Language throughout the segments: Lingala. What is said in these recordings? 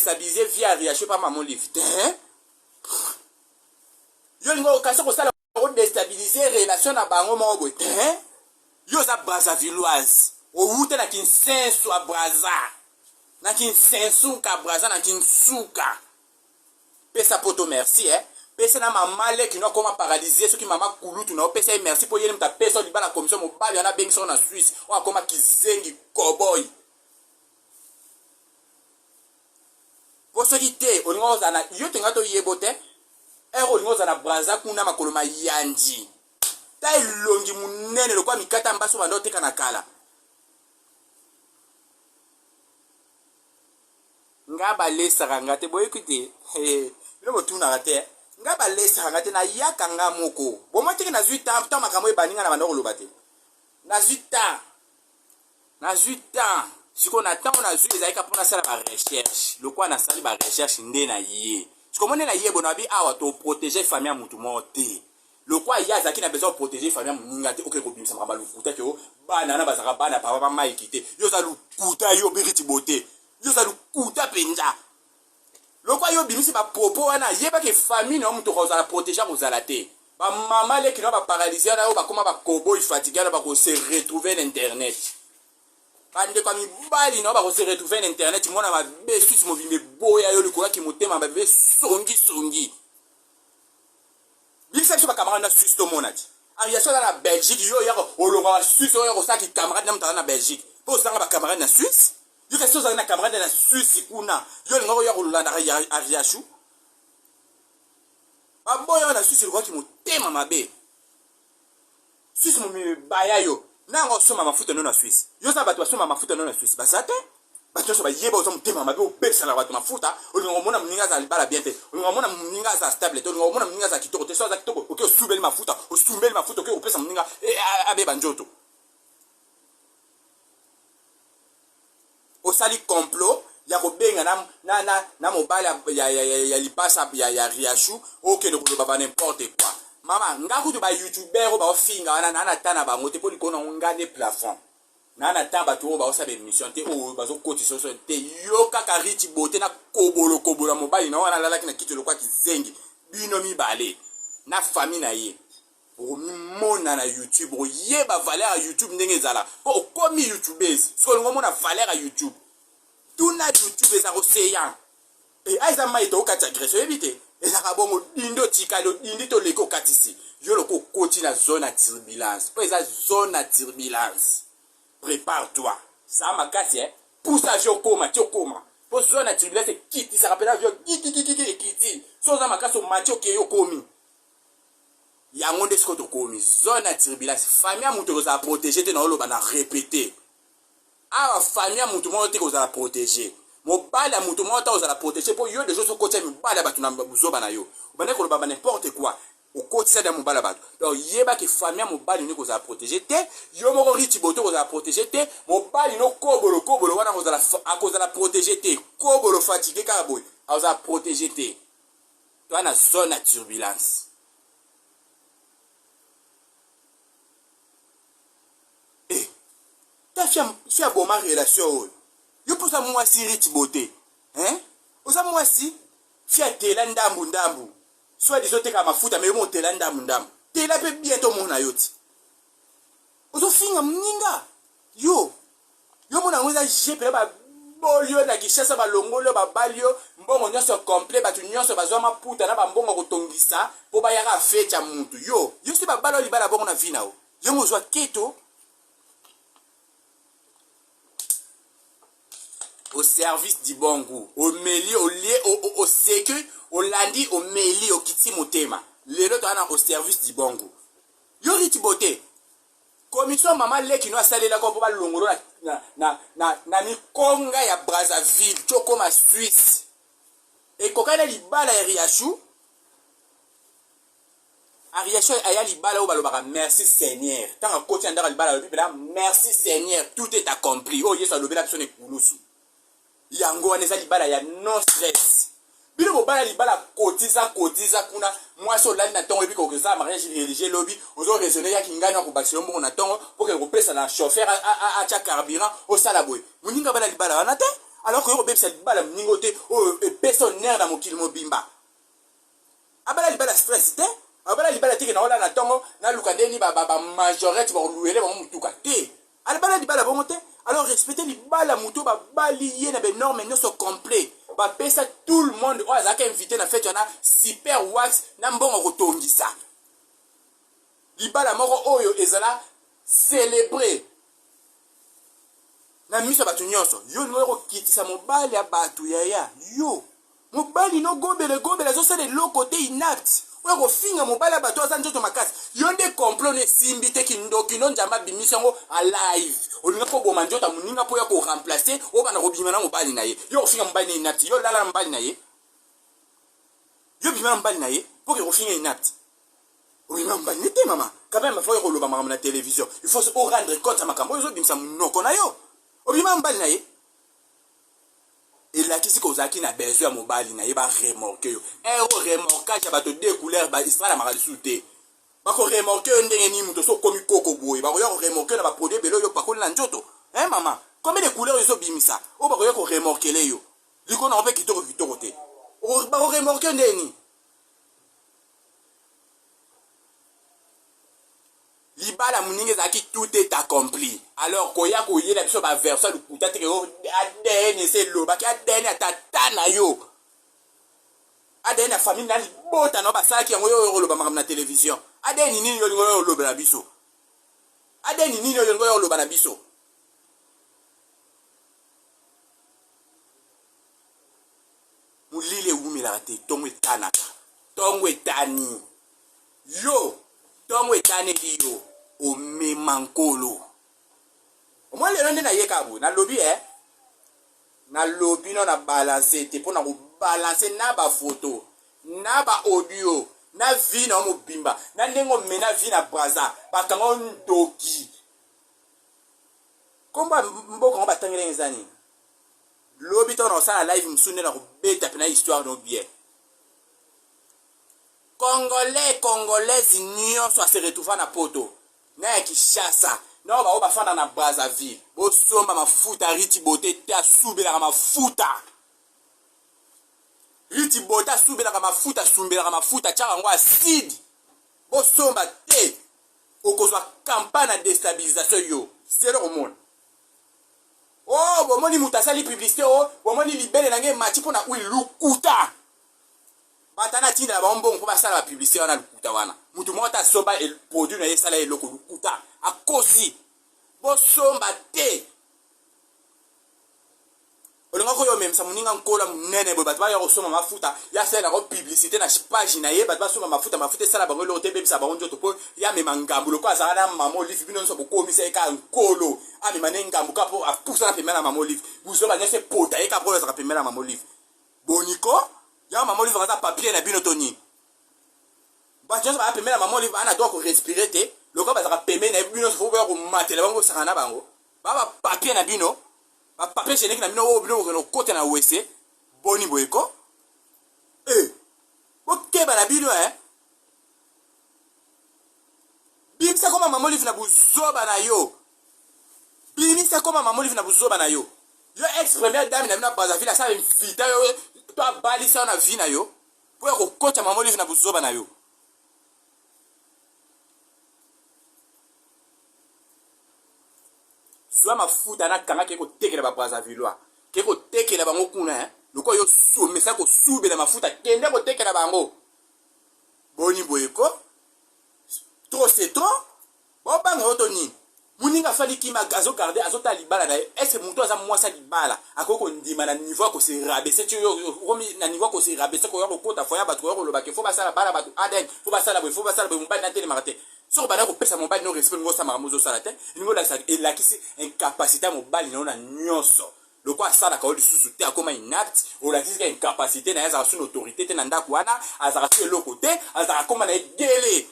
déstabiliser vie à Riacho par maman lift. Yo lingo kasi ko sala ko déstabiliser relation na bango mo boy. Yo za Brazzavilloise. O wuta na kinsenso a Brazza. Na kinsenso ka Brazza na kinsuka. Pesa poto merci pesa na mamale qui no koma paralyser ceux qui mama kulutu na pesa merci pour yele mta pesa li bala commission mo bali na bengi so na Suisse o akoma kizengi cowboy. Possibilité olingo za na yo tenga to yebote olingo za na Brazza kuna makolo mayanji. Ta ilongi munene lokwa mikata mbaso bando teka na kala. Ngaba lesa ngate boy écoutez bino motuna ngate ngaba lesa ngate na yaka nga moko bomotiki na 8 ans tant makambo ebaninga na bando koloba te na 8 ans siko na temps na zui ezalika mpona sala ba recherche lokwa na sali ba recherche nde na ye siko mone na ye bona bi awa to protéger famille ya mutu mo te lokwa ya zaki na besoin protéger famille ya muninga te oke ko bimisa makamba lukuta ke o bana na bazaka bana papa ba maikite yo za lukuta yo beriti bote yo za lukuta penja lokwa yo bimisi ba propos wana yeba ke famille na mutu ko za la protéger ko za la te ba mama le kino ba paralyser na yo ba koma ba cowboy fatigué na ba ko se retrouver l'internet bande kwa mibali na ba ko se retrouver l'internet mona ba besus mo bimbe boya yo likola ki motema ba be songi bisa so ba camarade na Suisse to monati a ya so na Belgique yo ya ko olonga Suisse yo ko sa ki camarade na mutana na Belgique po sanga ba camarade na Suisse yo ke so za na camarade na Suisse kuna yo linga ya ko landa ya Riacho ba boya na Suisse ko ki motema mabe Suisse mo mi baya yo nango soma mafuta no na Suisse yo za bato soma mafuta no na Suisse basate bato so ba yeba zo mutema mabe o pesa la bato mafuta olingo mona mninga za libala bien te olingo mona mninga za stable te olingo mona mninga za kitoko te so za kitoko oke osubeli mafuta oke o pesa mninga abe banjoto osali complot ya ko benga na mobile ya lipasa ya Riacho oke de ko ba n'importe quoi mama ngakutu ba youtuber ba ofinga wana na tana ba ngote poli kona ngane plafond na taba to ba osabe émission te o ba zo koti so te yo kaka riti bote na kobolo mobile na wana lala kina kitolo kwa kizengi bino mibale na famille na ye o mona na YouTube o yeba valeur à YouTube ndenge zala o komi youtubers so ngo mona valeur à YouTube tuna YouTube za oseya aiza mai to kata agression ebite ezaka bongo dindo tikalo dindi to leko katisi yo loko koti na zone à turbulence po eza zone à turbulence prépare-toi ça makasi pousse avion koma tiokoma po zone à turbulence kiti ça rappelle avion kiti so za makasi o matio ke yo komi yango nde siko to komi zone à turbulence famille mutu ko za protéger te na oloba na répéter a famille mutu mo te ko za protéger mobala mutu mo ta ko za protéger po yo de choses ko tia mobala batu na buzoba na yo bane ko loba n'importe quoi au quotidien de mobala batu donc yeba ke famille mobali ni ko za protéger te yo moko riti boto ko za protéger te mobali no kobolo wana ko za la protéger te kobolo fatigué ka boy a za protéger te to na zone à turbulence ta fia boma relation yo pour ça moi si riti boté oza moi si fia tela ndambu soit des autres comme mafuta mais mo tela ndambu tela pe bientôt mona yoti ozo finga mninga yo mona ngoza jepe ba bolio na kishasa ba longolo ba balio mbongo nyonso complet ba tu nyonso bazwa maputa na ba mbongo kotongisa po ba yaka fecha muntu yo si ba balo libala bongo na vina o yo mozwa keto au service du bon goût, au meli, au lié, au sécu, au lundi, au meli, au kiti motema. Les autres au service du bon goût. Yori tibote. Commission maman le qui nous a salé la pour longolo na mi konga ya Brazzaville, choko ma Suisse. Et kokana li bala ya Riacho. A Riacho aya li bala au balobara merci Seigneur. Tant que côté andara li bala merci Seigneur, tout est accompli. Oh yeso lobela biso ne kulusu. Yango aneza libala ya no stress bino bobala libala kotiza kuna moi so lali na tongo ebi ko ça mariage religieux lobby ozo raisonner ya kingana ko bakiselo mbongo na tongo pour que ko pesa na chauffeur a cha carburant au sala boy muninga bala libala wana te alors que obebisa libala moningo te oyo epesa onere na mokili mobimba abala libala stress te abala libala teke naola na ntongo naluka ndeni bamajorete baoluele bango motuka te alibala libala bongo te alors respecte libala moto babali ye na benorme nyonso complet bapesa tout le monde oyo azalaki invité na fete wana super wax na mbongo kotongisa libala moko oyo ezala célébré na miso ya bato nyonso yo lingo kokitisa mobali ya bato yaya yo mobali no gobele azosala eloko te inapte oyo kofinga mobali ya bato aza nzoto makasi yo nde complot no esimbi te kindoki no njamba bimisi yango alive olinga koboma nzoto moninga mpo ya koremplace oyo bana kobima na mobali na ye yo kofinga mobali na inapte yo lala na mobali na ye yo bima na mobali na ye mpo ke kofinga inapte obima mobali ne te mama quand même fo koloba makambo na télévision il faut rendre compte ya makambo oyo ozobimisa monoko na yo obima mobali na ye elakisi kozalaki na besoin ya mobali na ye baremorke yo ero remorkage ya bato de couleur baisralamaka lisusu te bakoremorke yo ndenge nini moto so okomi koko boye bakoya koremorke na baproduit ebele oyo pakoli na nzoto mama combien de couleur ezobimisa oyo bakoya koremorkele yo likolo nango mpe kitoko te bakoremorke ndeni libala moninga ezalaki tout est accompli alors koya koyela biso baversion lukuta teke yo ADN ese elobaki ADN ya tata na yo ADN ya famille na libota na basalaki yango yo oloba makambo na télévision ADN nini yo lingo yo oloba na biso ADN nini yo lingo yo oloba na biso mulile ewumelaka te ntongo etanaka ntongo etani yo ntongo etaneli yo omema nkolo omwa lelo nde nayeka boye nalobi nalobi no na balance te mpo na kobalance na bafoto na baaudio na vi na mobimba na ndenge omena vi na braza bakanga ndoki komba mboka ngo batangeli eza nini lobi ntango na kosala live mosusu nde na kobeta mpe na histoire no bien Congolaise nyonso ase retrouva na poto na ya Kinshasa na bao bafanda na Brazzaville bosomba mafuta Riti Bote te asubelaka mafuta Riti Bote asubelaka mafuta tiaka ngo acide bosomba te okozwa campagne na déstabilisation yo selo komona bomoni mutu asali publicité bomoni libele nange mati mpona lukuta batana tina bambongo mpo basala bapublicité wana lukuta wana mutu moko ta somba produit na ye esala eloko lukuta akosi bosomba te olinga koyo memisa moninga nkola munene boye bato baya kosomba mafuta yasala yango publicité na page na ye bato basomba mafuta esala bango eloko te ebebisa bango nzoto mpo yamema ngambu loko azala na mama olive bino nyonso bokomisa ye kaka nkolo amema ne ngambu kaka mpo apusa na pembeni na mama olive bozomba nyonso epota ye kaka mpo ezaka pembeni na mama olive boniko ya mama olive aza papier na bino to nini bato nyonso baya pembeni na mama olive ana droit korespire te loko bazaka pembeni na ye bino nyonso fo boya komatela bango osaka na bango baya bapapier na bino bapapier génique na bino oyo bino kokende okota na wese boni boyeko bokeba na bino bimisa koma mama olive na buzoba na yo bimisa koma mama olive na buzoba na yo yo ex première dame na bino na Brazzaville asala invita yo to abalisa yo na vi na yo mpo ya kokota mama olive na buzoba na yo zwa mafuta na kanga ke kotekela ba Brazzavillois ke kotekela bango kuna loko yo somesa kosubela mafuta kende kotekela bango boni boyeko trop c'est trop bobanga yo to nini muninga fali kima azogarde azota libala na ye est-ce mutu aza mwasa libala akoko ndima na niveau ko se rabaisser tu yo komi na niveau ko se rabaisser ko yo kota foya batu ko loba ke fo basala bala batu aden fo basala bo mobali na tele marate so bana ko pesa mobali no respect ngo sama mozo sala te ngo la sa elakisi incapacité mobali na nyonso loko asala ka lisusu te akoma inapte olakisi ka incapacité na yaza sur autorité te na ndako wana azaka tu eloko te azaka koma na egele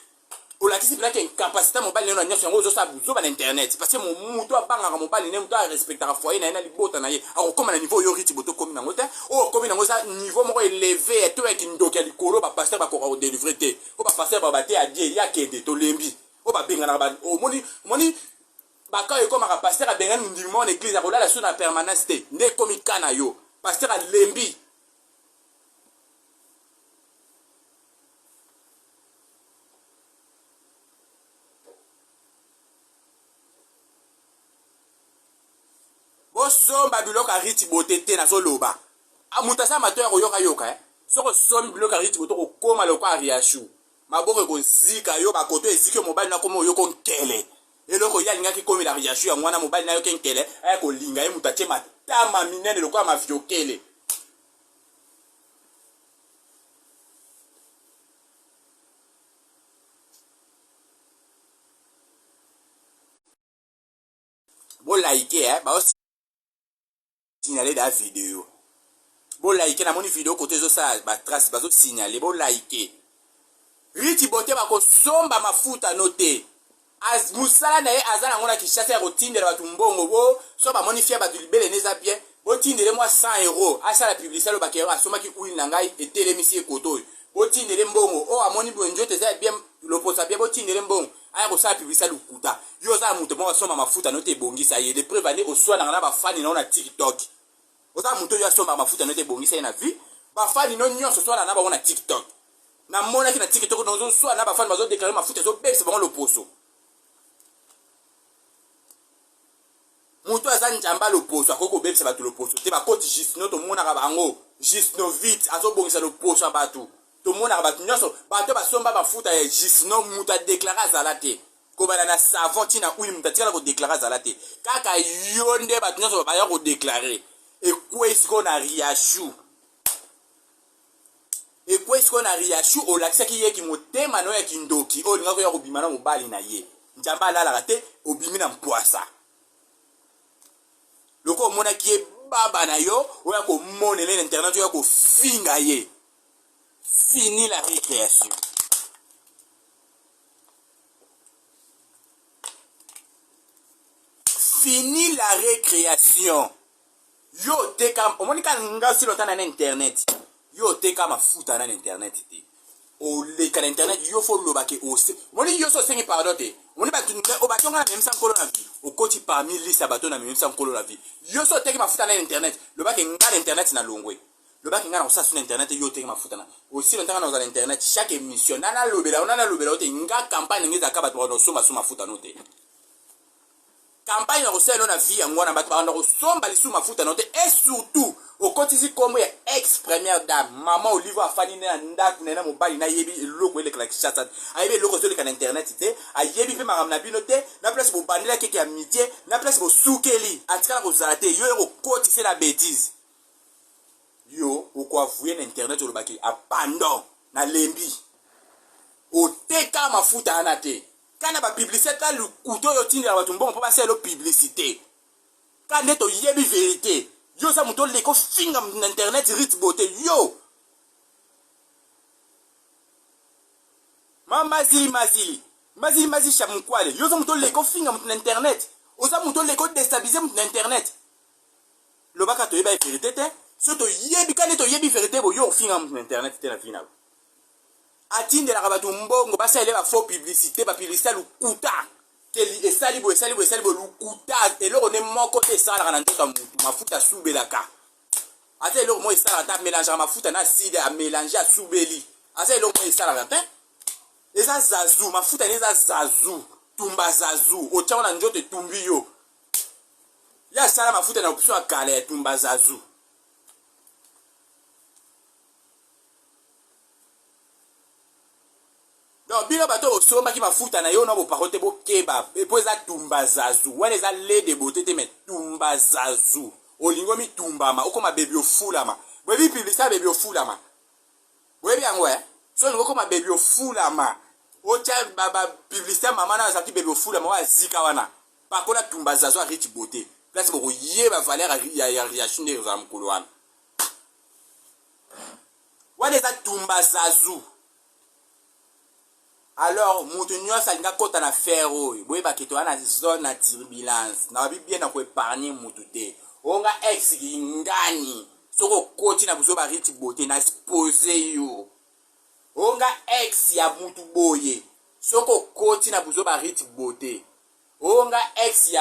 olakisi bilaka incapacité mobali na nyonso yango ozosa buzoba na internet parce que mutu abangaka mobali ne mutu arespectaka foyer na ye na libota na ye akokoma na niveau oyo Riti Bote okomi nango te oyo okomi nango eza niveau moko élevé to yaki ndoki ya likolo bapaster bakoka kodélivre te o bapaster babate adie yakende tolembi o babenganaka omoni baka yo comme pasteur a benga ndimo en église akola la sur na permanence te nde komi kana yo pasteur a lembi somba biloko ariti botete na zoloba amutasa matoya koyoka yoka soko sombi biloko ariti boto kokoma loko ariashu maboko kozika yo bakoto eziki mobali na komo yoko nkele eloko ya lingaki komi la ariashu ya mwana mobali na yo kenkele aya kolinga ye mutache matama minene loko ama viokele bo like ba signaler la vidéo. Bon like na moni vidéo côté zo ça ba trace ba zo signaler bon like. Riti bote ba ko somba mafuta noté. Az musala na ye azana ngona kishasa ya kotindela batu mbongo bo so ba moni fia batu libele neza bien. Bo tindele moi 100 €. Asa la publicité lo bakero asoma ki uil na ngai etelemisi ekoto. Bo tindele mbongo o amoni bonjo te za bien lo posa bien bo tindele mbongo. Aya ko sa publicité lukuta. Yo za muto mo asoma mafuta noté bongisa ye de prévaler au soir na ba fani na TikTok. Oza muto yo asoma mafuta noté bongisa ye na vie. Ba fani no nyonso so na ba wona TikTok. Na mona ki na TikTok no zo so na ba fani bazo déclarer mafuta zo bese bango lo poso. Muto aza njamba lo poso akoko bese batu lo poso. Te ba koti jisno to mona ka bango. Jisno vite azo bongisa lo poso batu. To mona ka batu nyonso bato basomba mafuta ya jisno muta déclarer zalate. Ko bana na savon tina huile muta tika ko déclarer zalate. Kaka yonde batu nyonso ba ya ko déclarer. Est-ce qu'on a riachu? Et quoi est-ce qu'on a riachu? O lakisa ki ye ki motema no ya kindoki. O linga ko ya kobima na mobali na ye. Njamba la la te obimi na mpoasa. Loko mona ki ye baba na yo o ya ko monele internet yo ya ko finga ye. Fini la récréation. Fini la récréation. Yo teka omonika nga si lotana na internet yo teka mafuta na internet te o le ka internet yo fo loba ke o se moni yo so sengi pardon te moni ba tunga o ba tonga na memisa nkolo na vie o koti parmi liste bato na memisa nkolo na vie yo so teka mafuta na internet loba ke nga na internet na longwe loba ke nga na osa sur internet yo teka mafuta na o si lotanga na internet chaque émission na lobela te nga campagne ngiza ka bato no soma soma mafuta no te campagne na na vie yango na bato ba ndako somba lisu mafuta note et surtout au kotisi comme ya ex première dame maman Olive afani na ndaku na mobali na yebi eloko ele kala kishasa ayebi eloko zo le kana internet te ayebi pe maram na bino te na place bo bandela keke ya mitié na place bo sukeli atika ko zalate yo eko kotisi la bêtise yo oko avouer na internet o lobaki abandon na lembi o teka mafuta anate kana ba publicité ka le couteau yo tindi la batu mbongo po ba selo publicité kana to yebi vérité yo sa muto le ko finga na internet rit beauté yo mazi shamkwale yo sa muto le ko finga na internet o sa muto le ko déstabiliser na internet lo baka to yeba vérité te so to yebi kana to yebi vérité bo yo finga na internet te na final atinde la rabatu mbongo basa ele ba faux publicité ba publicité lukuta teli esali bo lukuta eloko ne moko te sala na ndoka mafuta subelaka ate eloko mo esala ta mélanger mafuta na acide a mélanger a subeli ate eloko mo esala ta eza zazu mafuta eza zazu tumba zazu otia na njote tumbi yo ya sala mafuta na option akale tumba zazu. Non, bino bato osomba ki mafuta na yo na bo parote bo keba po eza tumba zazu wana eza le de beauté te me tumba zazu olingo mi tumbama okoma baby ofulama bwebi publicité baby ofulama bwebi yango so lingo koma baby ofulama ocha baba publicité mama na zaki baby ofulama wa zika wana pakola tumba zazu a rich beauté place bo yeba valeur ya réaction de za mkolo wana wana eza tumba zazu. Alors, moutonyo salinga kota na ferro, boye baketo na zone na turbulence. Na bi bien na ko épargner moutute. Onga ex ngani. Soko koti na buzo ba riti beauté na exposer yo. Onga ex ya mutu boye. Soko koti na buzo ba riti beauté. nga ex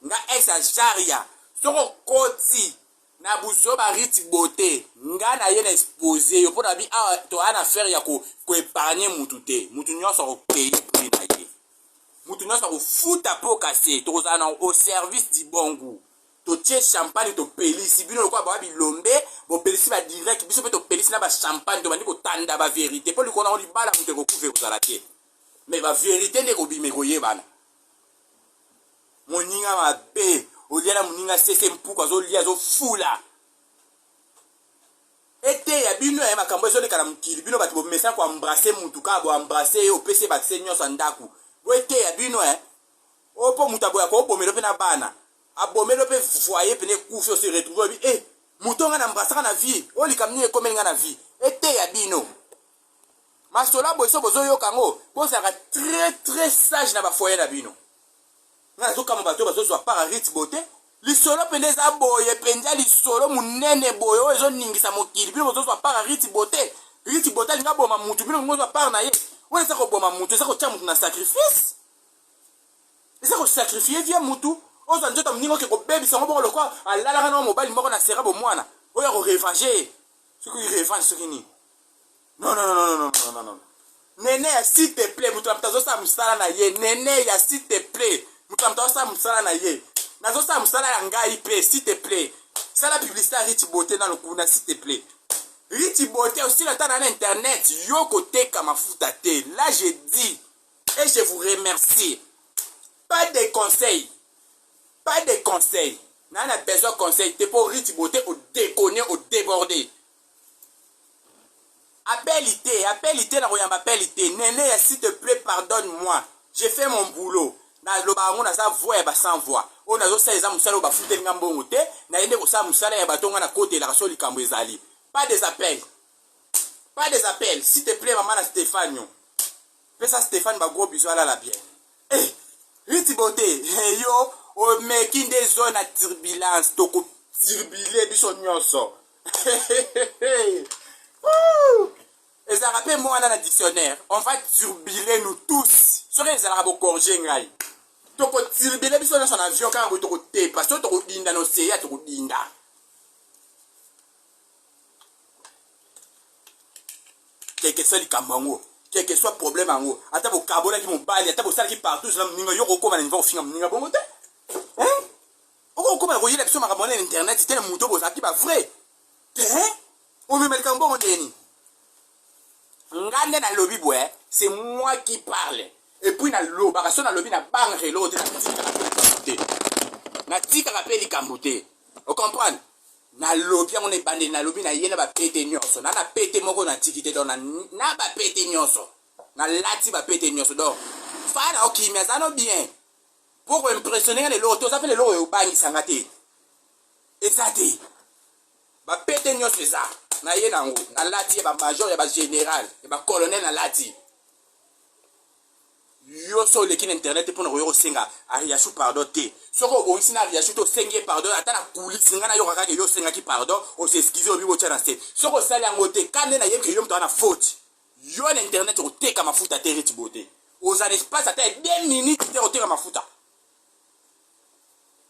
nga ex ya jaria soko koti na buso ba riti bote nga na ye na exposé yo pona bi to ana affaire ya ko épargner mutu te mutu nyonso ko payer prix na ye mutu nyonso ko futa po kase to kozana au service du bon goût to tie champagne to pelisi bino lokwa ba bilombe bo pelisi ba direct biso pe to pelisi na ba champagne to bandi ko tanda ba vérité po likona on libala mutu ko kuve kozala te mais ba vérité ne ko bime ko yebana moninga mabe oliana moninga sese mpuka zo lia zo fula ete ya bino ya makambo zo lekana mukili bino bato bomesa ko embrasser mutu ka bo embrasser o pese ba senyo sa ndaku bo ete ya bino opo mutu aboya ko bomelo pe na bana abomelo pe foyer pe ne kufi se retrouver bi mutonga na embrasser na vie o likamni e komelinga na vie ete ya bino masola boso bozo yo kango ko ça très sage na ba foyer na bino nga zo kama bato bazo so para rite beauté lisolo pendeza boye penja lisolo munene boye o ezo ningisa mokili bino bozo so para rite beauté linga boma mutu bino ngozo para na ye wona sa ko boma mutu sa ko tia mutu na sacrifice esa ko sacrifier via mutu ozo njota mningo ke ko bebi sango bongo lokwa alala kana mobali moko na sera bo mwana oya ko revanger ce qui revanche ce qui ni non nene ya s'il te plaît mutu amtazo sa musala na ye nene ya s'il te plaît mutu amtazo musala na ye nazo sa musala ya ngai pe s'il te plaît sala publicité Rich Beauté na lokuna s'il te plaît Rich Beauté aussi na tana na internet yo kote kama futa te là je dis et je vous remercie pas de conseils nana besoin de conseils te pour Rich Beauté au déconner au déborder appelité na koyamba appelité nene s'il te plaît pardonne-moi j'ai fait mon boulot na loba ngo na sa voix ba sans voix on a zo sa eza musala ba futel ngambongo te na yende ko sa musala ya batonga na côté la rasoli kambo ezali pas des appels s'il te plaît maman na Stéphane pesa Stéphane ba gros bisou ala la bien Rich Beauté yo o making des zones à turbulence to ko turbulé biso nyonso et ça rappelle moi dans le dictionnaire on va turbuler nous tous sur les arabes corriger ngai to ko turbuler biso dans son avion quand on to ko te parce que to ko dinda no seya to ko dinda quel que soit le kamango quel que soit problème en haut ata bo kabola ki mon bali ata bo sala ki partout cela ninga yo ko koma na niveau finga ninga bongo te o ko koma ko yela biso makambo na internet c'était le muto bo saki ba vrai on me met le cambo mon deni ngande na lobby boy c'est moi qui parle et puis na loba parce na lobby na bangre l'autre na tika rappeli kambote on comprend na lobby on est bandé na lobby na yena ba pété nyonso na pété moko na tikité donc na ba pété nyonso na lati ba pété nyonso donc fana okimia ça no bien pour impressionner les lotos ça fait les lotos au bangi sangate exacté ba pété nyonso ça na ye nango na lati ba major ya ba général ya ba colonel na lati yo so le kin internet pour no yo senga ariashu pardon te soko bo nsina ariashu to senge pardon ata na kulisi ngana yo kaka yo senga ki pardon o se excuse o bibo tshana se soko sali yango te kane na yebke yo mto na faute yo na internet o teka mafuta te Rich Beauté oza l'espace ata 2 minutes te o teka mafuta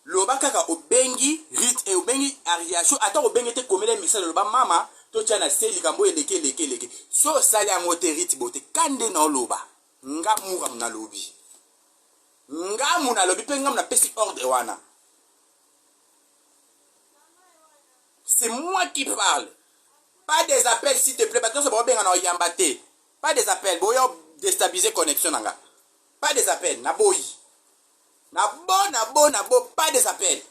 loba kaka obengi Rich e obengi ariashu ata obengi te komela message loba mama to tshana se likambo eleke so sali yango te Rich Beauté kande na loba nga muka mna lobi pe nga mna pesi ordre wana c'est moi qui parle pas des appels s'il te plaît parce que c'est bon ben na yamba te pas des appels boyo déstabiliser connexion nanga pas des appels na boyi na bo pas des appels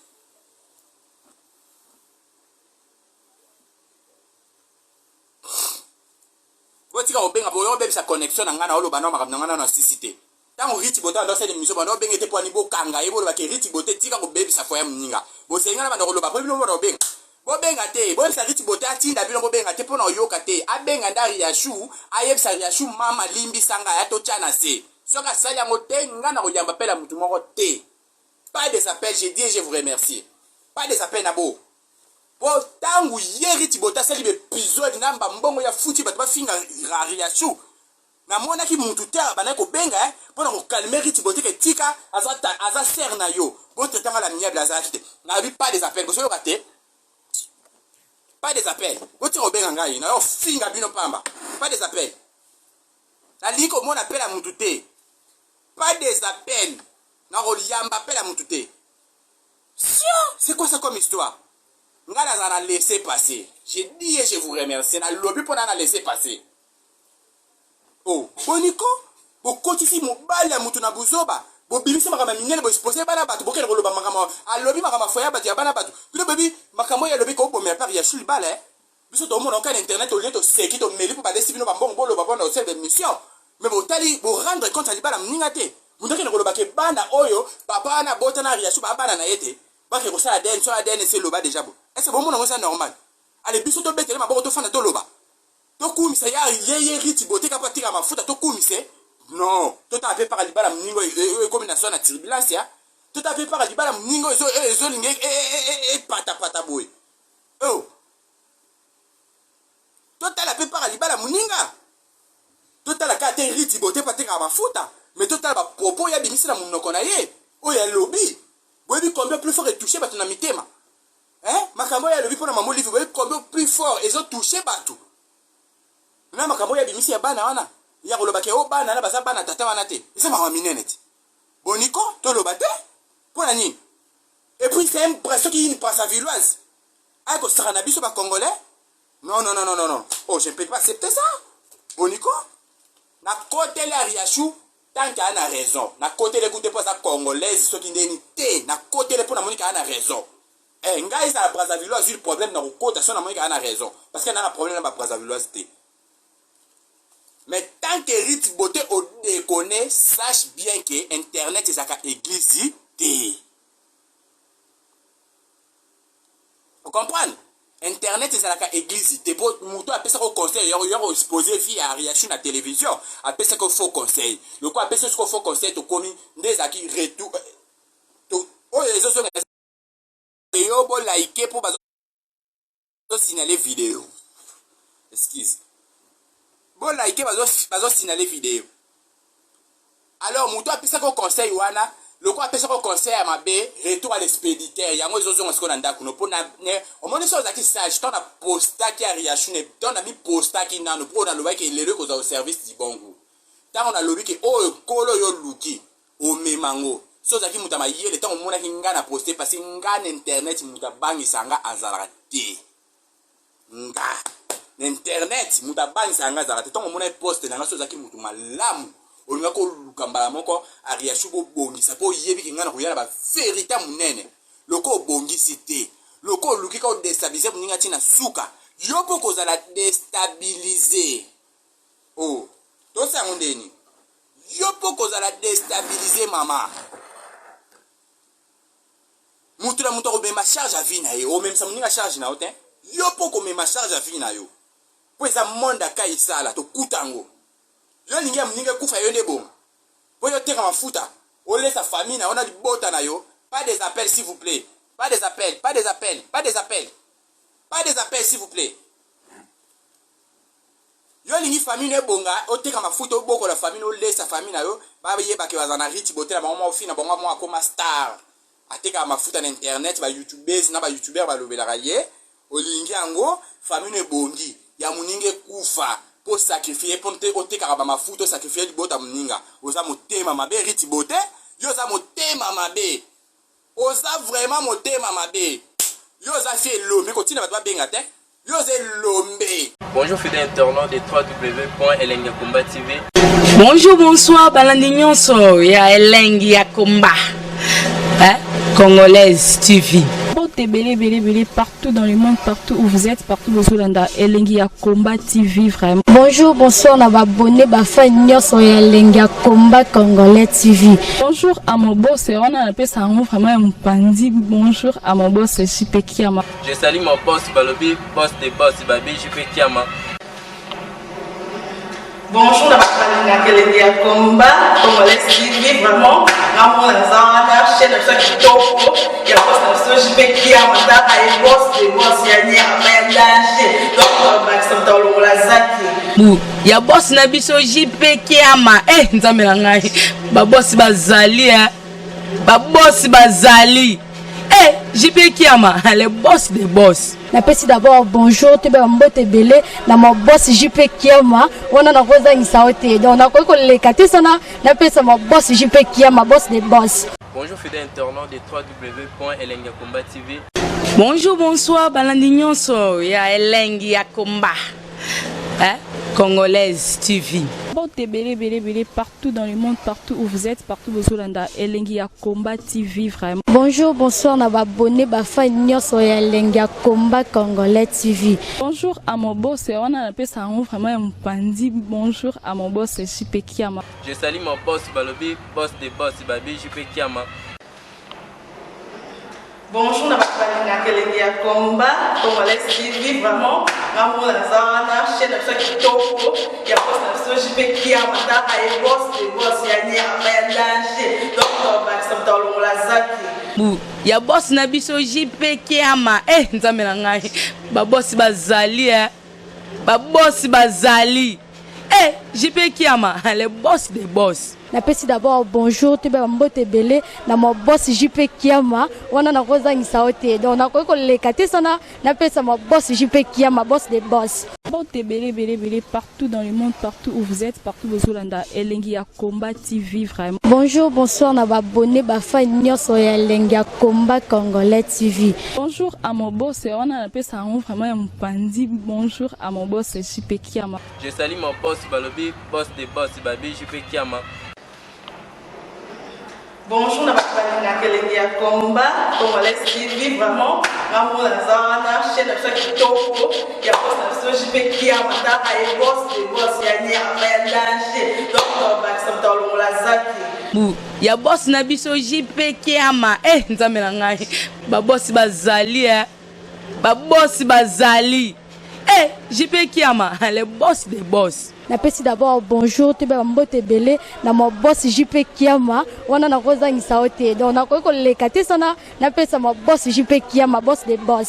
botika obenga boyo bebisa connexion nanga na oloba na makambo nanga na sisité tango Rich Beauté ando sele miso bano benga te poani bokanga yebo ba ke Rich Beauté tika ko bebisa foya mninga bo senga na bando loba po bino bono benga bo benga te bo bisa Rich Beauté atinda bino bo benga te pona yoka te abenga ndari ya shu ayebisa ya shu mama limbi sanga ya to tshana se soka sali yango te ngana ko yamba pela mutu moko te pas des appels j'ai dit je vous remercie pas des appels na bo tangu ye Rich Beauté sali be épisode namba mbongo ya futi bato ba finga rariashu na mona ki mutu terre bana ko benga pour ko calmer Rich Beauté que tika aza ser na yo bo tretanga la miable azakite na bi pas des appels ko so baté pas des appels ko ti ko benga ngai na yo finga bino pamba pas des appels na liko mona appel à mutu te pas des appels na ko yamba appel à mutu te c'est quoi ça comme histoire ngala za na laisser passer j'ai dit et je vous remercie na lobby pour na laisser passer. Oh, boniko, bo kotisi mobali ya mutu na buzoba, bo bimisa makama minene bo exposer bana batu, bo kele koloba makama, alobi makama foya batu ya bana batu. Bino baby, makamo ya lobi ko bo me par ya shuli bale. Biso to mona aucun internet au lieu de seki to meli pour ba desi bino ba mbongo bolo ba bona au sein de mission. Mais bo tali bo rendre compte à libala mningate. Mundo kele koloba ke bana oyo, papa na bota na riachu ba bana na yete. Ba ke ko sa den, so den c'est loba déjà bo. Est-ce bon mona ça normal? Allez biso to betele ma bo to fana to loba. Toku mise ya yeye Rich Beauté ka patika mafuta toku mise non tota ape par libala mningo combinaison na turbulence ya tota ape par libala mningo ezo linge pata boy oh tota la pe par libala mninga tota la ka te Rich Beauté patika mafuta mais tota ba popo ya bimisi na munoko na ye o ya lobby boy bi combien plus fort et toucher batu na mitema hein makambo ya lobby pona mambo livre boy combien plus fort ezo toucher batu na makambo ya bimisi ya bana wana ya koloba ke o bana na baza bana tata wana te esa mama minene ti boniko to loba te pona nini et puis c'est un presque qui une passe à villoise ay ko sara na biso ba congolais non oh je ne peux pas accepter ça boniko na côté la riachou tant qu'il a raison na côté le goûter pour ça congolaise ce qui ndeni te na côté le pour na monika a raison eh ngai za Brazzavilloise le problème na côté ça na monika a raison parce qu'il y a un problème na Brazzavilloise te. Mais tant que Rich Beauté au déconné, sache bien que Internet est à l'église. Vous comprenez? Internet est à l'église. Pour nous, après ça, conseil, il y a exposé via Riachu na télévision. Après ça, qu'il faut conseil. Le quoi, après ça, qu'il faut conseil, tu commis des acquis retour. Oh, les autres sont et oh, bon, liker pour signaler vidéo. Excuse. Bon like bazo signaler vidéo. Alors muto apesa ko conseil wana, le quoi apesa ko conseil à mabe, retour à l'expéditeur. Yango ezozo ngosiko na ndako no pona ne, omoni so zaki sage, ton na posta ki a Riachu ne, ton na mi posta ki nano pro na loba ke lelo ko za au service di bongo. Ta on a lobi ke o kolo yo luki, o memango. So zaki muta ma yele ta omona ki ngana poster parce ngana internet muta bangi sanga azala te. Nga internet muta bani sanga za tongo mona poste na ngaso zaki mutu malamu olinga ko lukambala moko a Riachu ko bongisa po yebi kingana ko yala ba verita munene loko bongisi te loko luki ko déstabiliser muninga tina suka yopo ko za la déstabiliser oh to sa ngondeni yopo ko za la déstabiliser mama mutu la mutu ko be ma charge à vie na yo même sa muninga charge na ote yopo ko me ma charge à vie na yo. Pour ça monde ka isala to kutango yo linga mninga kufa yo ndebo pour yo teka mafuta o laisse sa famille na on a du bota na yo pas des appels s'il vous plaît pas des appels s'il vous plaît yo lingi famille ne bonga o teka mafuta o boko la famille o laisse sa famille na yo ba yeba ke bazana Rich Beauté na mama ofina bonga mo akoma star ateka mafuta na internet ba youtubers na ba youtuber ba lobela raye o lingi ango famille ne bongi ya muninge kufa pour sacrifier pour te oteka ba mafuta sacrifier libota muninga oza motema mabe Rich Beauté yo za motema mabe oza vraiment motema mabe yo za fait lombe continue ba benga te yo ze lombe. Bonjour fidèles internautes de www.elengiakomba TV. Bonjour, bonsoir, balandi nyonso ya Elengi ya Komba. Congolaise TV. Belé partout dans le monde, partout où vous êtes, partout où vous êtes, Elengi ya Komba TV vraiment. Bonjour, bonsoir, on a abonné ba fan nyonso ya Elengi ya Komba Congolais TV. Bonjour à mon boss, on a appelé ça vraiment un pandi. Bonjour à mon boss, JP Kiama. Je salue mon boss Balobi, boss de boss Babi, JP Kiama. Bonjour, la Elengi ya Komba Congolais TV vraiment. Ramon Zana, chaîne de chaque topo, il y a boss de JP Kiama, il y a boss de boss, il y a un danger. Donc, on va s'entendre la zaki. bu ya boss na biso JP Kiama nzambe na ngai ba boss bazali ba boss bazali JP Kiama le boss des boss. Napesi d'abord bonjour te ba mbote belé na mo boss JP Kiama wana na koza ngisaote donc na ko lekati sana napesa mo boss JP Kiama boss des boss. Bonjour fidèles internautes de www.elengiakomba TV. Bonjour, bonsoir, balandi nyonso ya Elengi ya Komba. Congolaise TV. Bon, belé, partout dans le monde, partout où vous êtes, partout où vous êtes, Elengi ya Komba TV, vraiment. Bonjour, bonsoir, na abonné, fan nyonso ya Elengi ya Komba Congolais TV. Bonjour à mon boss, on a appelé ça vraiment un pandi. Bonjour à mon boss, JP Kiama. Je salue mon boss Balobi, boss des boss, Babi JP Kiama. Bonjour, na balinga Elengi ya Komba Congolais TV, vraiment ngamu na zana chaîne ça kitoko ya boss na JP Kiama ta ay boss de boss ya nia ya danger donc ba samtalo la zaki bu ya boss na biso JP Kiama nzambe na ngai ba boss bazali ba boss bazali JP Kiama le boss des boss. Napesi d'abord bonjour te ba mbote belé na mo boss JP Kiama wana na koza ngisaote donc na ko lekati sana napesa mo boss JP Kiama boss des boss. Bon, belé, partout dans le monde, partout où vous êtes, partout où vous êtes, Elengi ya Komba TV, vraiment. Bonjour, bonsoir, na abonné, fan nyonso ya Elengi ya Komba Congolais TV. Bonjour à mon boss, on a appelé ça vraiment un pandi. Bonjour à mon boss, JP Kiama. Je salue mon boss Balobi, boss des boss, Babi JP Kiama. Bonjour, na balinga Elengi ya Komba Congolais TV, vraiment ngamu na zana chaîne ça kitoko ya boss na JP Kiama ta ay boss de boss ya nia ya danger donc ba samtalo la zaki bu ya boss na biso JP Kiama nzambe na ngai ba boss bazali ba boss bazali JP Kiama le boss des boss. Napesi d'abord bonjour te ba mbote belé na mo boss JP Kiama wana na koza ngisaote donc na ko lekati sana napesa mo boss JP Kiama boss des boss.